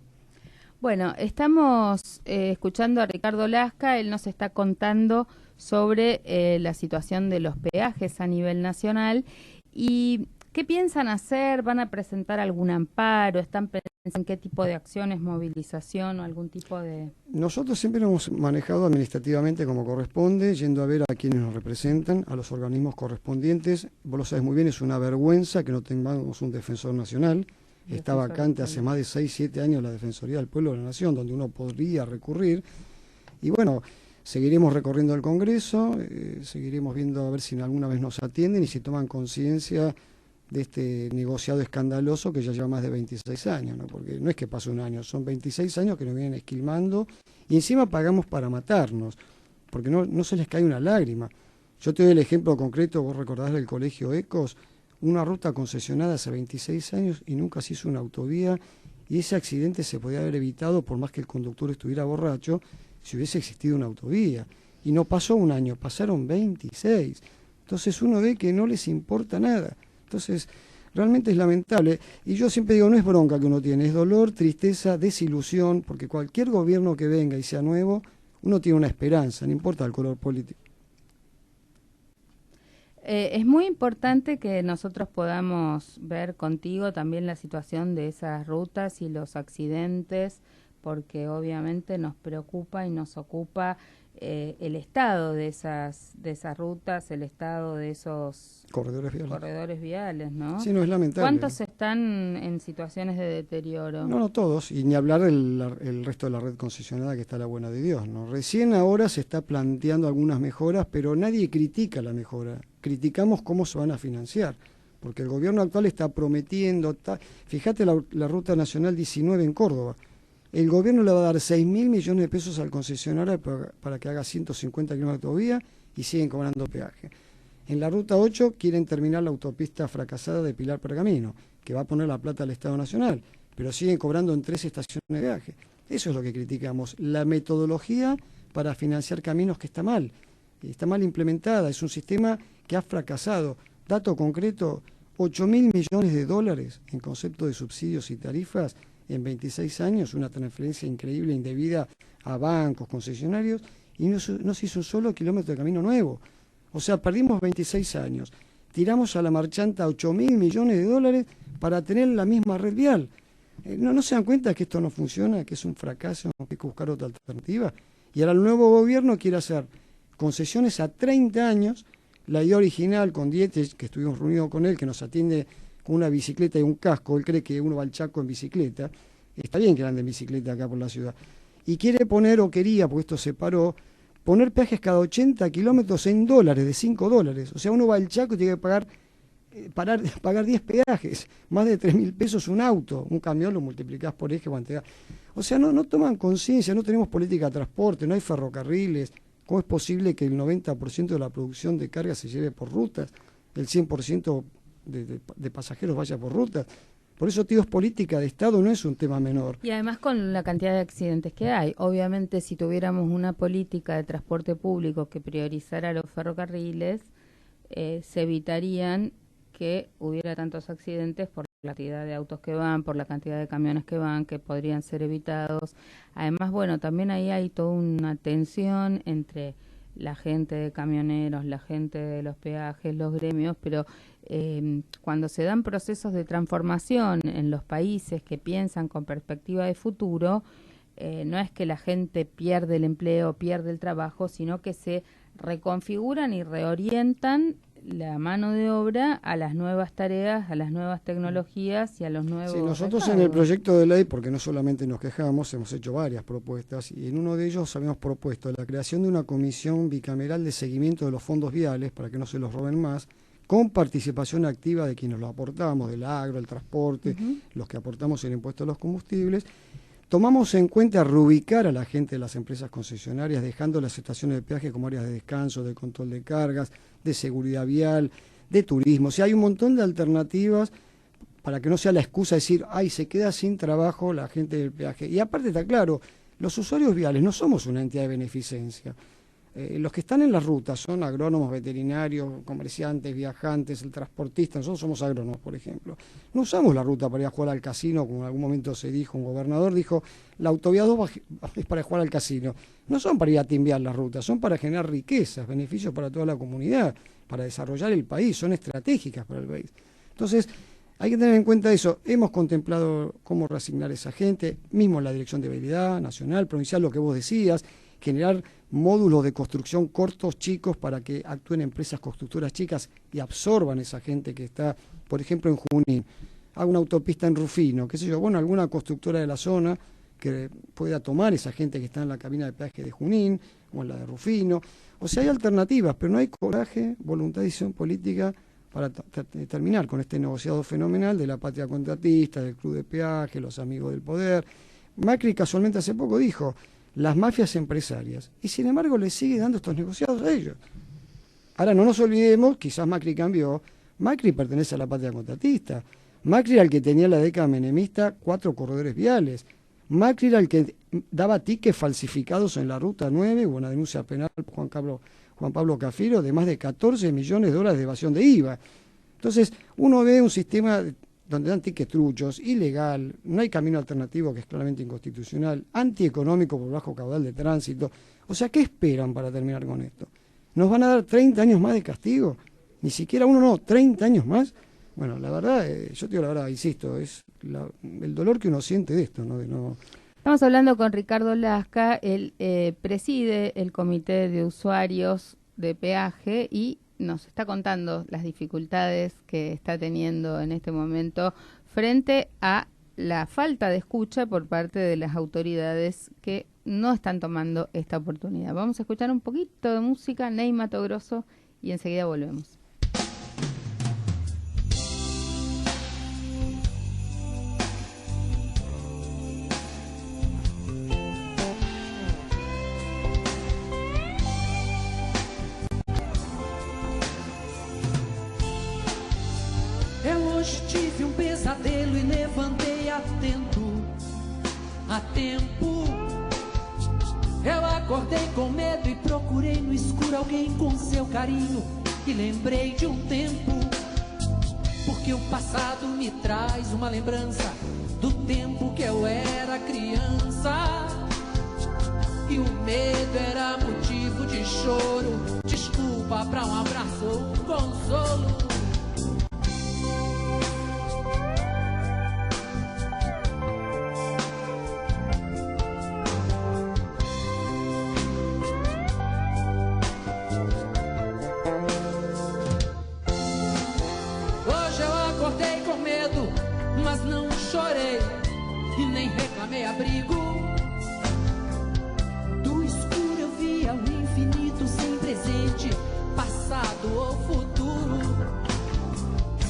Bueno, estamos escuchando a Ricardo Lasca, él nos está contando sobre la situación de los peajes a nivel nacional y ¿qué piensan hacer? ¿Van a presentar algún amparo? ¿Están pensando en qué tipo de acciones, movilización o algún tipo de...?
Nosotros siempre lo hemos manejado administrativamente como corresponde, yendo a ver a quienes nos representan, a los organismos correspondientes. Vos lo sabés muy bien, es una vergüenza que no tengamos un defensor nacional. Está vacante hace más de 6, 7 años la Defensoría del Pueblo de la Nación, donde uno podría recurrir. Y bueno, seguiremos recorriendo el Congreso, seguiremos viendo a ver si alguna vez nos atienden y si toman conciencia de este negociado escandaloso que ya lleva más de 26 años, ¿no? Porque no es que pase un año, son 26 años que nos vienen esquilmando y encima pagamos para matarnos, porque no se les cae una lágrima. Yo te doy el ejemplo concreto, vos recordás del Colegio Ecos, una ruta concesionada hace 26 años y nunca se hizo una autovía, y ese accidente se podía haber evitado por más que el conductor estuviera borracho, si hubiese existido una autovía. Y no pasó un año, pasaron 26. Entonces uno ve que no les importa nada. Entonces, realmente es lamentable. Y yo siempre digo, no es bronca que uno tiene, es dolor, tristeza, desilusión, porque cualquier gobierno que venga y sea nuevo, uno tiene una esperanza, no importa el color político.
Es muy importante que nosotros podamos ver contigo también la situación de esas rutas y los accidentes, porque obviamente nos preocupa y nos ocupa el estado de esas rutas, el estado de esos corredores viales, ¿no?
Sí, no, es lamentable.
¿Cuántos están en situaciones de deterioro?
No, todos, y ni hablar del resto de la red concesionada, que está la buena de Dios, ¿no? Recién ahora se está planteando algunas mejoras, pero nadie critica la mejora, criticamos cómo se van a financiar, porque el gobierno actual está prometiendo, fíjate la Ruta Nacional 19 en Córdoba, el gobierno le va a dar 6.000 millones de pesos al concesionario para que haga 150 kilómetros de autovía y siguen cobrando peaje. En la Ruta 8 quieren terminar la autopista fracasada de Pilar Pergamino, que va a poner la plata al Estado Nacional, pero siguen cobrando en 3 estaciones de peaje. Eso es lo que criticamos, la metodología para financiar caminos que está mal implementada, es un sistema que ha fracasado. Dato concreto, 8.000 millones de dólares en concepto de subsidios y tarifas en 26 años, una transferencia increíble, indebida a bancos, concesionarios, y no se hizo un solo kilómetro de camino nuevo. O sea, perdimos 26 años, tiramos a la marchanta 8.000 millones de dólares para tener la misma red vial. ¿No se dan cuenta que esto no funciona, que es un fracaso, que hay que buscar otra alternativa? Y ahora el nuevo gobierno quiere hacer concesiones a 30 años, la idea original con Dietes, que estuvimos reunidos con él, que nos atiende con una bicicleta y un casco, él cree que uno va al Chaco en bicicleta, está bien que ande en bicicleta acá por la ciudad, y quiere poner, o quería, porque esto se paró, poner peajes cada 80 kilómetros en dólares, de $5. O sea, uno va al Chaco y tiene que pagar 10 peajes, más de 3.000 pesos un auto, un camión lo multiplicás por eje, o sea, no toman conciencia, no tenemos política de transporte, no hay ferrocarriles. ¿Cómo es posible que el 90% de la producción de carga se lleve por rutas, el 100% de pasajeros vaya por rutas? Por eso, tío, es política de Estado, no es un tema menor.
Y además con la cantidad de accidentes que hay. Obviamente, si tuviéramos una política de transporte público que priorizara los ferrocarriles, se evitarían que hubiera tantos accidentes por la cantidad de autos que van, por la cantidad de camiones que van, que podrían ser evitados. Además, bueno, también ahí hay toda una tensión entre la gente de camioneros, la gente de los peajes, los gremios, pero cuando se dan procesos de transformación en los países que piensan con perspectiva de futuro, no es que la gente pierde el empleo, pierde el trabajo, sino que se reconfiguran y reorientan la mano de obra a las nuevas tareas, a las nuevas tecnologías y a los nuevos...
Sí, nosotros
mercados.
en el proyecto de ley, porque no solamente nos quejamos, hemos hecho varias propuestas, y en uno de ellos habíamos propuesto la creación de una comisión bicameral de seguimiento de los fondos viales, para que no se los roben más, con participación activa de quienes lo aportamos, del agro, el transporte, los que aportamos el impuesto a los combustibles. Tomamos en cuenta reubicar a la gente de las empresas concesionarias, dejando las estaciones de peaje como áreas de descanso, de control de cargas, de seguridad vial, de turismo. O sea, hay un montón de alternativas para que no sea la excusa de decir, ay, se queda sin trabajo la gente del peaje. Y aparte está claro, los usuarios viales no somos una entidad de beneficencia. Los que están en las rutas son agrónomos, veterinarios, comerciantes, viajantes, el transportista. Nosotros somos agrónomos, por ejemplo. No usamos la ruta para ir a jugar al casino, como en algún momento se dijo, un gobernador dijo, la autovía 2 es para jugar al casino. No son para ir a timbiar las rutas, son para generar riquezas, beneficios para toda la comunidad, para desarrollar el país, son estratégicas para el país. Entonces, hay que tener en cuenta eso. Hemos contemplado cómo reasignar a esa gente, mismo en la Dirección de Vialidad Nacional, Provincial, lo que vos decías, generar módulos de construcción cortos, chicos, para que actúen empresas constructoras chicas y absorban esa gente que está, por ejemplo, en Junín. Hago una autopista en Rufino, qué sé yo, bueno, alguna constructora de la zona que pueda tomar esa gente que está en la cabina de peaje de Junín o en la de Rufino. O sea, hay alternativas, pero no hay coraje, voluntad y decisión política para terminar con este negociado fenomenal de la patria contratista, del club de peaje, los amigos del poder. Macri casualmente hace poco dijo, las mafias empresarias, y sin embargo le sigue dando estos negociados a ellos. Ahora no nos olvidemos, quizás Macri cambió, Macri pertenece a la patria contratista, Macri era el que tenía en la década menemista 4 corredores viales, Macri era el que daba tickets falsificados en la Ruta 9, hubo una denuncia penal por Juan Pablo Cafiero de más de 14 millones de dólares de evasión de IVA. Entonces uno ve un sistema donde dan tickets truchos, ilegal, no hay camino alternativo que es claramente inconstitucional, antieconómico por bajo caudal de tránsito. O sea, ¿qué esperan para terminar con esto? ¿Nos van a dar 30 años más de castigo? Ni siquiera uno, no, 30 años más. Bueno, la verdad, yo te digo la verdad, insisto, es el dolor que uno siente de esto, ¿no? De no...
Estamos hablando con Ricardo Lasca, él preside el Comité de Usuarios de Peaje y nos está contando las dificultades que está teniendo en este momento frente a la falta de escucha por parte de las autoridades que no están tomando esta oportunidad. Vamos a escuchar un poquito de música, Ney Mato Grosso, y enseguida volvemos.
Hoje tive pesadelo e levantei a tempo. Eu acordei com medo e procurei no escuro alguém com seu carinho. E lembrei de um tempo, porque o passado me traz uma lembrança do tempo que eu era criança. E o medo era motivo de choro, desculpa pra um abraço ou um consolo. Abrigo do escuro eu via o infinito sem presente, passado ou futuro.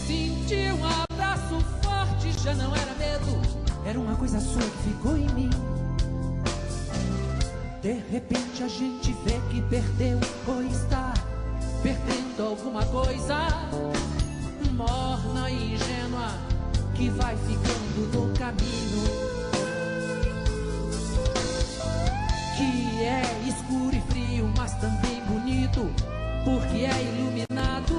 Senti um abraço forte, já não era medo, era uma coisa sua que ficou em mim. De repente a gente vê que perdeu ou está perdendo alguma coisa morna e ingênua que vai ficando no caminho. Que é escuro e frio, mas também bonito, porque é iluminado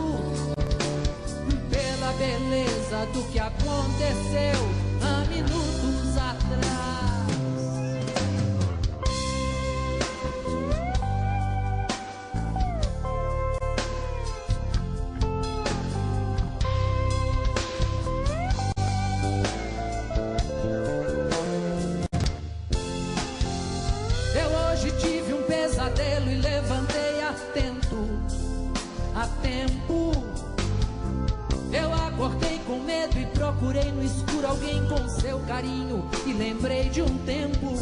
pela beleza beleza do que aconteceu há minutos atrás. Tive um pesadelo e levantei a tempo. Eu acordei com medo e procurei no escuro alguém com seu carinho e lembrei de um tempo.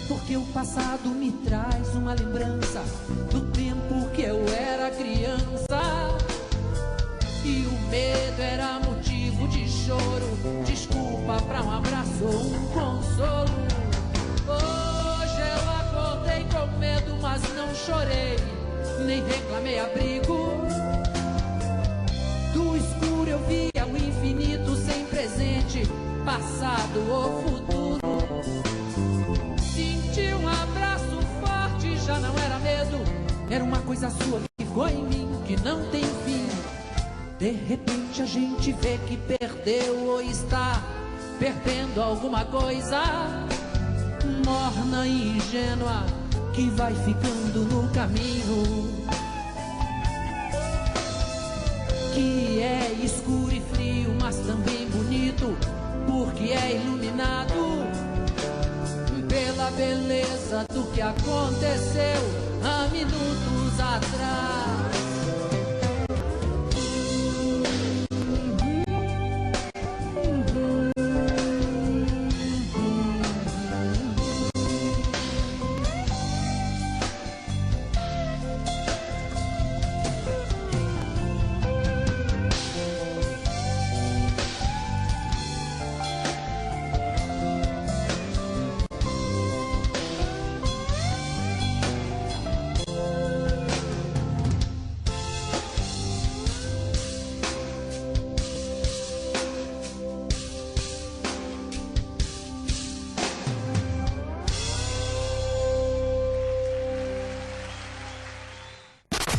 Porque o passado me traz uma lembrança do tempo que eu era criança. E o medo era motivo de choro, desculpa pra um abraço ou um consolo. Com medo, mas não chorei, nem reclamei abrigo. Do escuro eu via o infinito sem presente, passado ou futuro. Senti um abraço forte, já não era medo, era uma coisa sua que ficou em mim, que não tem fim. De repente a gente vê que perdeu ou está perdendo alguma coisa, morna e ingênua, que vai ficando no caminho, que é escuro e frio, mas também bonito, porque é iluminado pela beleza do que aconteceu há minutos atrás.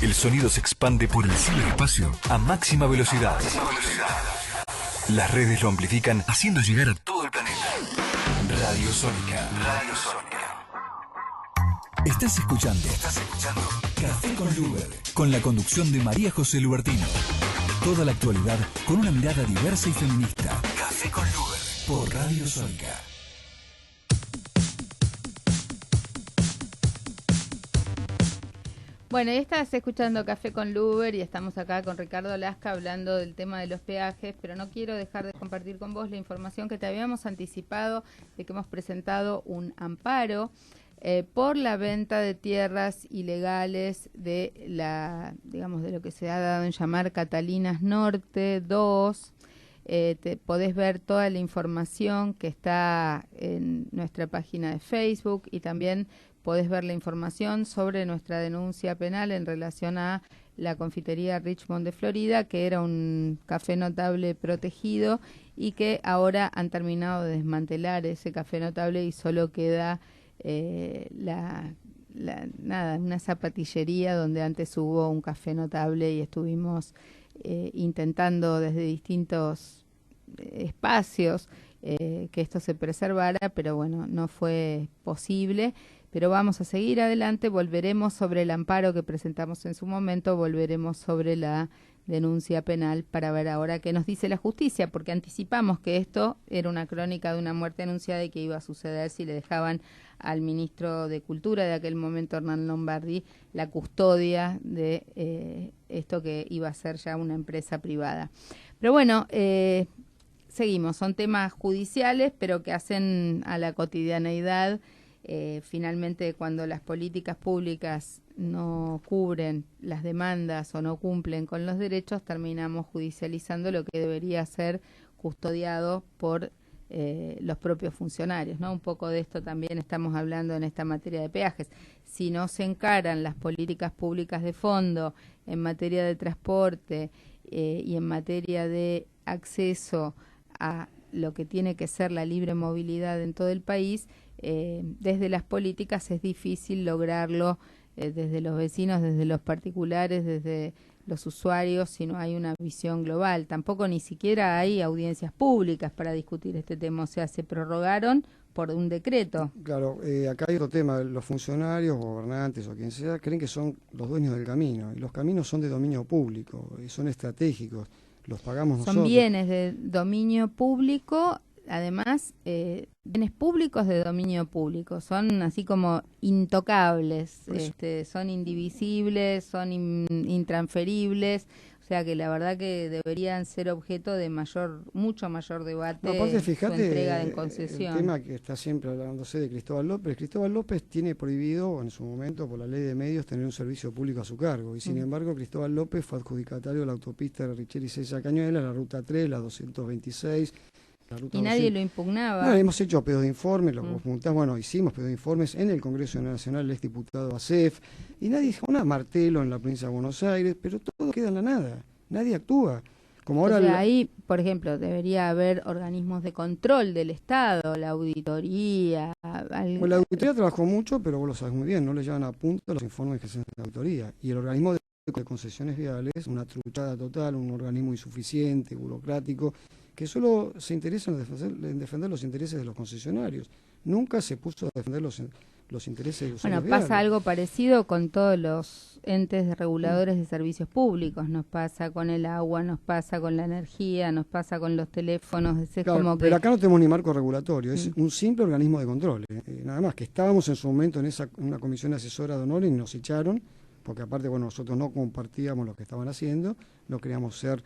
El sonido se expande por el ciberespacio a máxima velocidad. Las redes lo amplifican, haciendo llegar a todo el planeta. Radio Sónica. Radio Sónica. Estás escuchando Café con Luber, con la conducción de María José Lubertino. Toda la actualidad con una mirada diversa y feminista. Café con Luber, por Radio Sónica.
Bueno, y estás escuchando Café con Luber y estamos acá con Ricardo Lasca hablando del tema de los peajes, pero no quiero dejar de compartir con vos la información que te habíamos anticipado de que hemos presentado un amparo por la venta de tierras ilegales de de lo que se ha dado en llamar Catalinas Norte 2. Podés ver toda la información que está en nuestra página de Facebook y también podés ver la información sobre nuestra denuncia penal en relación a la confitería Richmond de Florida, que era un café notable protegido y que ahora han terminado de desmantelar ese café notable y solo queda una zapatillería donde antes hubo un café notable y estuvimos intentando desde distintos espacios que esto se preservara, pero bueno, no fue posible. Pero vamos a seguir adelante, volveremos sobre el amparo que presentamos en su momento, volveremos sobre la denuncia penal para ver ahora qué nos dice la justicia, porque anticipamos que esto era una crónica de una muerte anunciada y que iba a suceder si le dejaban al ministro de Cultura de aquel momento, Hernán Lombardi, la custodia de esto que iba a ser ya una empresa privada. Pero bueno, seguimos, son temas judiciales, pero que hacen a la cotidianeidad. Finalmente, cuando las políticas públicas no cubren las demandas o no cumplen con los derechos, terminamos judicializando lo que debería ser custodiado por los propios funcionarios, ¿no? Un poco de esto también estamos hablando en esta materia de peajes. Si no se encaran las políticas públicas de fondo en materia de transporte y en materia de acceso a lo que tiene que ser la libre movilidad en todo el país, desde las políticas es difícil lograrlo, desde los vecinos, desde los particulares, desde los usuarios si no hay una visión global. Tampoco ni siquiera hay audiencias públicas para discutir este tema, o sea, se prorrogaron por un decreto.
Claro, acá hay otro tema, los funcionarios, gobernantes o quien sea, creen que son los dueños del camino, y los caminos son de dominio público, y son estratégicos, los pagamos nosotros.
Son bienes de dominio público, además, bienes públicos de dominio público, son así como intocables, son indivisibles, son intransferibles, o sea que la verdad que deberían ser objeto de mucho mayor debate.
No, aparte, fíjate,
su entrega en concesión.
El tema que está siempre hablándose de Cristóbal López. Cristóbal López tiene prohibido, en su momento, por la ley de medios, tener un servicio público a su cargo. Y sin embargo, Cristóbal López fue adjudicatario de la autopista de Richeri Seiza Cañuelas, la ruta 3, la 226.
Y nadie lo impugnaba.
No, hemos hecho pedidos de informes, lo preguntás, bueno, hicimos pedidos de informes en el Congreso Nacional, el exdiputado Acef, y nadie dijo nada, Martelo en la provincia de Buenos Aires, pero todo queda en la nada, nadie actúa. Como ahora
ahí, por ejemplo, debería haber organismos de control del Estado, la auditoría.
Bueno, la auditoría trabajó mucho, pero vos lo sabes muy bien, no le llevan a punto los informes que se hacen en la auditoría. Y el organismo de concesiones viales, una truchada total, un organismo insuficiente, burocrático, que solo se interesa en defender los intereses de los concesionarios. Nunca se puso a defender los intereses de los usuarios.
Bueno, pasa algo parecido con todos los entes reguladores de servicios públicos. Nos pasa con el agua, nos pasa con la energía, nos pasa con los teléfonos.
Claro,
como
pero acá no tenemos ni marco regulatorio, es un simple organismo de control. Nada más que estábamos en su momento en una comisión asesora de honor y nos echaron, porque aparte, bueno, nosotros no compartíamos lo que estaban haciendo, no queríamos ser,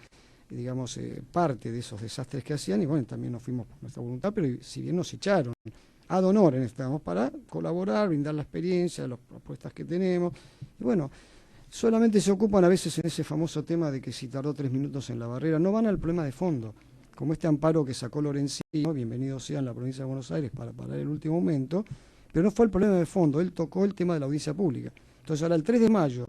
digamos, parte de esos desastres que hacían, y bueno, también nos fuimos por nuestra voluntad, pero si bien nos echaron, ad honorem estábamos para colaborar, brindar la experiencia, las propuestas que tenemos, y bueno, solamente se ocupan a veces en ese famoso tema de que si tardó 3 minutos en la barrera, no van al problema de fondo, como este amparo que sacó Lorenzino, bienvenido sea en la provincia de Buenos Aires para parar el último aumento, pero no fue el problema de fondo, él tocó el tema de la audiencia pública. Entonces ahora el 3 de mayo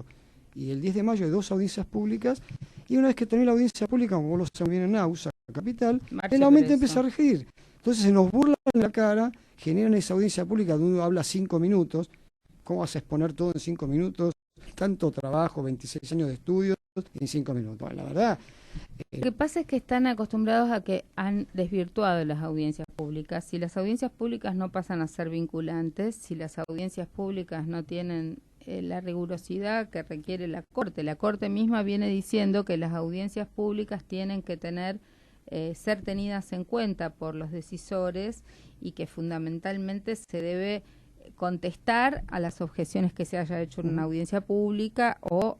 y el 10 de mayo hay 2 audiencias públicas, y una vez que termine la audiencia pública, como vos lo sabés bien en AUSA, capital, el aumento empieza a regir. Entonces se nos burlan en la cara, generan esa audiencia pública donde uno habla 5 minutos, ¿cómo vas a exponer todo en 5 minutos? Tanto trabajo, 26 años de estudios, en 5 minutos. Bueno, la verdad...
Lo que pasa es que están acostumbrados a que han desvirtuado las audiencias públicas. Si las audiencias públicas no pasan a ser vinculantes, si las audiencias públicas no tienen la rigurosidad que requiere la Corte misma viene diciendo que las audiencias públicas tienen que tener ser tenidas en cuenta por los decisores y que fundamentalmente se debe contestar a las objeciones que se haya hecho en una audiencia pública o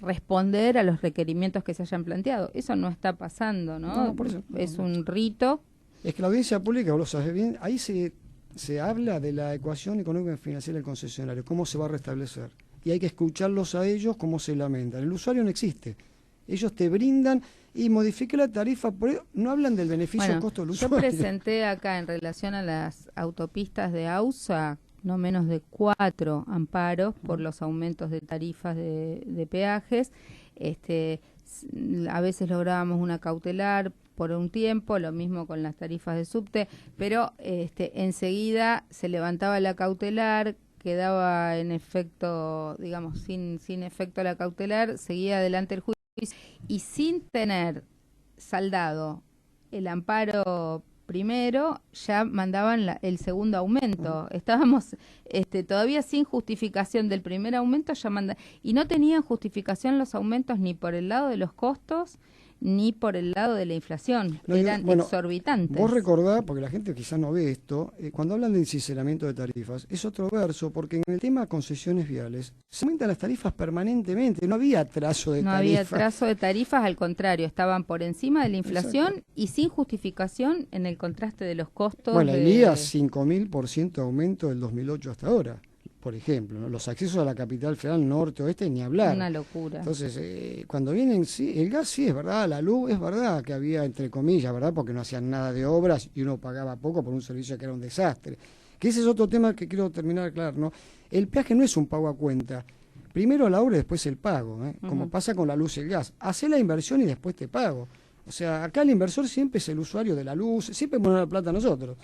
responder a los requerimientos que se hayan planteado. Eso no está pasando, ¿no?
No, por eso,
es un rito.
Es que la audiencia pública, vos lo sabés bien, ahí se habla de la ecuación económica y financiera del concesionario, cómo se va a restablecer. Y hay que escucharlos a ellos cómo se lamentan. El usuario no existe. Ellos te brindan y modifique la tarifa, por eso no hablan del beneficio costo del usuario.
Yo presenté acá en relación a las autopistas de AUSA no menos de 4 amparos por los aumentos de tarifas de peajes. A veces lográbamos una cautelar por un tiempo, lo mismo con las tarifas de subte, pero enseguida se levantaba la cautelar, quedaba en efecto, digamos, sin efecto la cautelar, seguía adelante el juicio y sin tener saldado el amparo primero, ya mandaban el segundo aumento. Estábamos todavía sin justificación del primer aumento, y no tenían justificación los aumentos ni por el lado de los costos ni por el lado de la inflación. Eran exorbitantes.
Vos recordás, porque la gente quizás no ve esto, cuando hablan del sinceramiento de tarifas, es otro verso, porque en el tema concesiones viales se aumentan las tarifas permanentemente, no había atraso de tarifas.
No había atraso de tarifas, al contrario, estaban por encima de la inflación. Exacto. Y sin justificación en el contraste de los costos.
Bueno, el IVA 5.000% de aumento del 2008 hasta ahora. Por ejemplo, ¿no? Los accesos a la capital federal norte, oeste, ni hablar.
Una locura.
Entonces, cuando vienen, sí, el gas sí es verdad, la luz es verdad, que había, entre comillas, ¿verdad? Porque no hacían nada de obras y uno pagaba poco por un servicio que era un desastre. Que ese es otro tema que quiero terminar claro, ¿no? El peaje no es un pago a cuenta. Primero la obra y después el pago, como pasa con la luz y el gas. Hacé la inversión y después te pago. O sea, acá el inversor siempre es el usuario de la luz, siempre pone la plata a nosotros.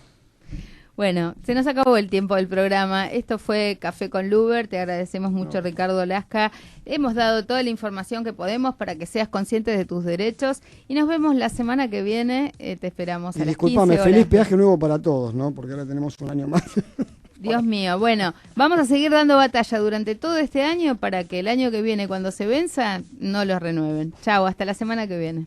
Bueno, se nos acabó el tiempo del programa. Esto fue Café con Luber. Te agradecemos mucho, Ricardo Lasca. Hemos dado toda la información que podemos para que seas consciente de tus derechos. Y nos vemos la semana que viene. Te esperamos a las 15
discúlpame,
horas.
feliz peaje nuevo para todos, ¿no? Porque ahora tenemos un año más.
Dios mío. Bueno, vamos a seguir dando batalla durante todo este año para que el año que viene, cuando se venza, no los renueven. Chau, hasta la semana que viene.